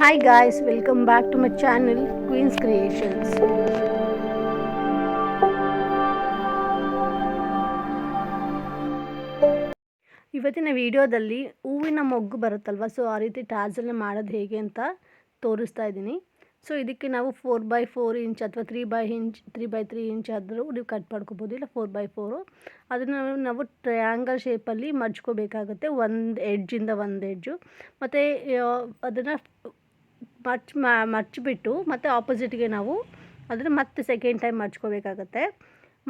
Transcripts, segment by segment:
Hi guys, welcome back to my channel Queen's Creations. ಇವತ್ತಿನ ವಿಡಿಯೋದಲ್ಲಿ ಹೂವಿನ ಮೊಗ್ಗು ಬರುತ್ತಲ್ವ, ಸೊ ಆ ರೀತಿ ಟಾಸಲ್ನ ಮಾಡೋದು ಹೇಗೆ ಅಂತ ತೋರಿಸ್ತಾ ಇದ್ದೀನಿ. ಸೊ ಇದಕ್ಕೆ ನಾವು 4x4 ಇಂಚ್ ಅಥವಾ 3x3 ಇಂಚ್ ಆದರೂ ನೀವು ಕಟ್ ಮಾಡ್ಕೋಬೋದು, ಇಲ್ಲ 4x4. ಅದನ್ನು ನಾವು ಟ್ರಯಾಂಗಲ್ ಶೇಪಲ್ಲಿ ಮಡ್ಚ್ಕೋಬೇಕಾಗುತ್ತೆ, ಒಂದು ಎಡ್ಜಿಂದ ಒಂದು ಎಡ್ಜು. ಮತ್ತು ಅದನ್ನು ಮಡ್ಚಿಬಿಟ್ಟು ಮತ್ತು ಆಪೋಸಿಟ್ಗೆ ನಾವು ಅದನ್ನು ಮತ್ತೆ ಸೆಕೆಂಡ್ ಟೈಮ್ ಮಡ್ಚ್ಕೋಬೇಕಾಗತ್ತೆ.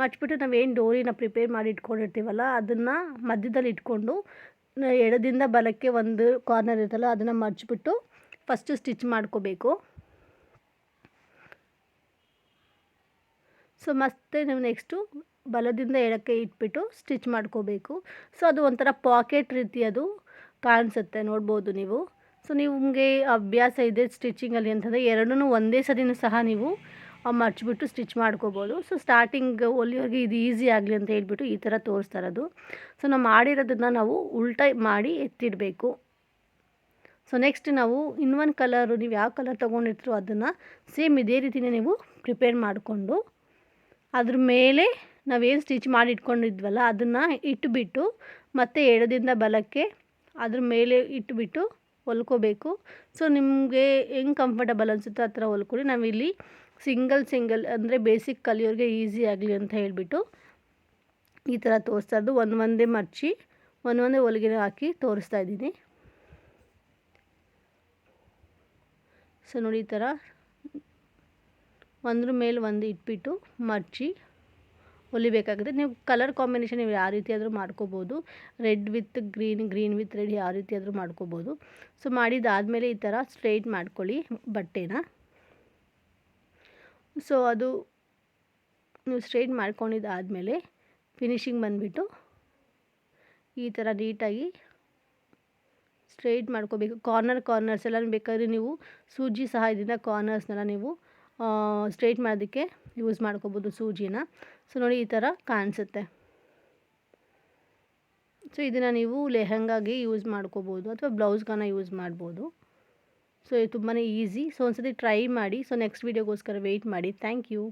ಮಡ್ಚಿಬಿಟ್ಟು ನಾವೇನು ಡೋರಿನ ಪ್ರಿಪೇರ್ ಮಾಡಿ ಇಟ್ಕೊಂಡಿರ್ತೀವಲ್ಲ, ಅದನ್ನು ಮಧ್ಯದಲ್ಲಿ ಇಟ್ಕೊಂಡು ಎಡದಿಂದ ಬಲಕ್ಕೆ ಒಂದು ಕಾರ್ನರ್ ಇರುತ್ತಲ್ಲ ಅದನ್ನು ಮಡ್ಚಿಬಿಟ್ಟು ಫಸ್ಟು ಸ್ಟಿಚ್ ಮಾಡ್ಕೋಬೇಕು. ಸೊ ಮತ್ತೆ ನೀವು ನೆಕ್ಸ್ಟು ಬಲದಿಂದ ಎಡಕ್ಕೆ ಇಟ್ಬಿಟ್ಟು ಸ್ಟಿಚ್ ಮಾಡ್ಕೋಬೇಕು. ಸೊ ಅದು ಒಂಥರ ಪಾಕೆಟ್ ರೀತಿ ಅದು ಕಾಣಿಸುತ್ತೆ, ನೋಡ್ಬೋದು ನೀವು. ಸೊ ನಿಮಗೆ ಅಭ್ಯಾಸ ಇದೆ ಸ್ಟಿಚಿಂಗಲ್ಲಿ ಅಂತಂದರೆ ಎರಡೂ ಒಂದೇ ಸರಿನೂ ಸಹ ನೀವು ಮಡ್ಚಿಬಿಟ್ಟು ಸ್ಟಿಚ್ ಮಾಡ್ಕೋಬೋದು. ಸೊ ಸ್ಟಾರ್ಟಿಂಗ್ ಹೊಲಿಯೋರಿಗೆ ಇದು ಈಸಿ ಆಗಲಿ ಅಂತ ಹೇಳ್ಬಿಟ್ಟು ಈ ಥರ ತೋರಿಸ್ತಾ ಇರೋದು. ಸೊ ನಾವು ಮಾಡಿರೋದನ್ನು ನಾವು ಉಲ್ಟಾ ಮಾಡಿ ಎತ್ತಿಡಬೇಕು. ಸೊ ನೆಕ್ಸ್ಟ್ ನಾವು ಇನ್ನೊಂದು ಕಲರು, ನೀವು ಯಾವ ಕಲರ್ ತೊಗೊಂಡಿರ್ತೀರೋ ಅದನ್ನು ಸೇಮ್ ಇದೇ ರೀತಿಯೇ ನೀವು ಪ್ರಿಪೇರ್ ಮಾಡಿಕೊಂಡು ಅದ್ರ ಮೇಲೆ ನಾವೇನು ಸ್ಟಿಚ್ ಮಾಡಿ ಇಟ್ಕೊಂಡಿದ್ವಲ್ಲ ಅದನ್ನು ಇಟ್ಟುಬಿಟ್ಟು ಮತ್ತೆ ಎಡದಿಂದ ಬಲಕ್ಕೆ ಅದ್ರ ಮೇಲೆ ಇಟ್ಟುಬಿಟ್ಟು ಹೊಲ್ಕೋಬೇಕು. ಸೊ ನಿಮಗೆ ಹೆಂಗೆ ಕಂಫರ್ಟಬಲ್ ಅನಿಸುತ್ತೋ ಆ ಥರ ಹೊಲ್ಕೊಳ್ಳಿ. ನಾವಿಲ್ಲಿ ಸಿಂಗಲ್ ಅಂದರೆ ಬೇಸಿಕ್ ಕಲಿಯೋರಿಗೆ ಈಸಿ ಆಗಲಿ ಅಂತ ಹೇಳಿಬಿಟ್ಟು ಈ ಥರ ತೋರಿಸ್ತಾ ಇದ್ದು ಒಂದೇ ಮರ್ಚಿ ಒಂದೇ ಹೊಲಿಗೆ ಹಾಕಿ ತೋರಿಸ್ತಾ ಇದ್ದೀನಿ. ಸೊ ನೋಡಿ, ಈ ಥರ ಒಂದ್ರ ಮೇಲೆ ಒಂದು ಇಟ್ಬಿಟ್ಟು ಮರ್ಚಿ ಹೊಲಿಬೇಕಾಗುತ್ತೆ. ನೀವು ಕಲರ್ ಕಾಂಬಿನೇಷನ್ ನೀವು ಯಾವ ರೀತಿ ಆದರೂ ಮಾಡ್ಕೋಬೋದು, red with green with red ಯಾವ ರೀತಿ ಆದರೂ ಮಾಡ್ಕೋಬೋದು. ಸೊ ಮಾಡಿದ್ದಾದಮೇಲೆ ಈ ಥರ ಸ್ಟ್ರೈಟ್ ಮಾಡ್ಕೊಳ್ಳಿ ಬಟ್ಟೆನ. ಸೊ ಅದು ನೀವು ಸ್ಟ್ರೈಟ್ ಮಾಡ್ಕೊಂಡಿದ್ದಾದಮೇಲೆ ಫಿನಿಶಿಂಗ್ ಬಂದುಬಿಟ್ಟು ಈ ಥರ ನೀಟಾಗಿ ಸ್ಟ್ರೈಟ್ ಮಾಡ್ಕೋಬೇಕು. ಕಾರ್ನರ್ಸ್ ಎಲ್ಲ ಬೇಕಾದರೆ ನೀವು ಸೂಜಿ ಸಹಾಯದಿಂದ ಕಾರ್ನರ್ಸ್ನೆಲ್ಲ ನೀವು ಸ್ಟ್ರೈಟ್ ಮಾಡೋದಕ್ಕೆ ಯೂಸ್ ಮಾಡ್ಕೋಬೋದು ಸೂಜಿನ. ಸೊ ನೋಡಿ, ಈ ಥರ ಕಾಣಿಸುತ್ತೆ. ಸೊ ಇದನ್ನು ನೀವು ಲೆಹಂಗಾಗಿ ಯೂಸ್ ಮಾಡ್ಕೋಬೋದು ಅಥವಾ ಬ್ಲೌಸ್ಗಾನ ಯೂಸ್ ಮಾಡ್ಬೋದು. ಸೊ ಇದು ತುಂಬಾ ಈಸಿ. ಸೊ ಒಂದ್ಸತಿ ಟ್ರೈ ಮಾಡಿ. ಸೊ ನೆಕ್ಸ್ಟ್ ವೀಡಿಯೋಗೋಸ್ಕರ ವೆಯ್ಟ್ ಮಾಡಿ. Thank you.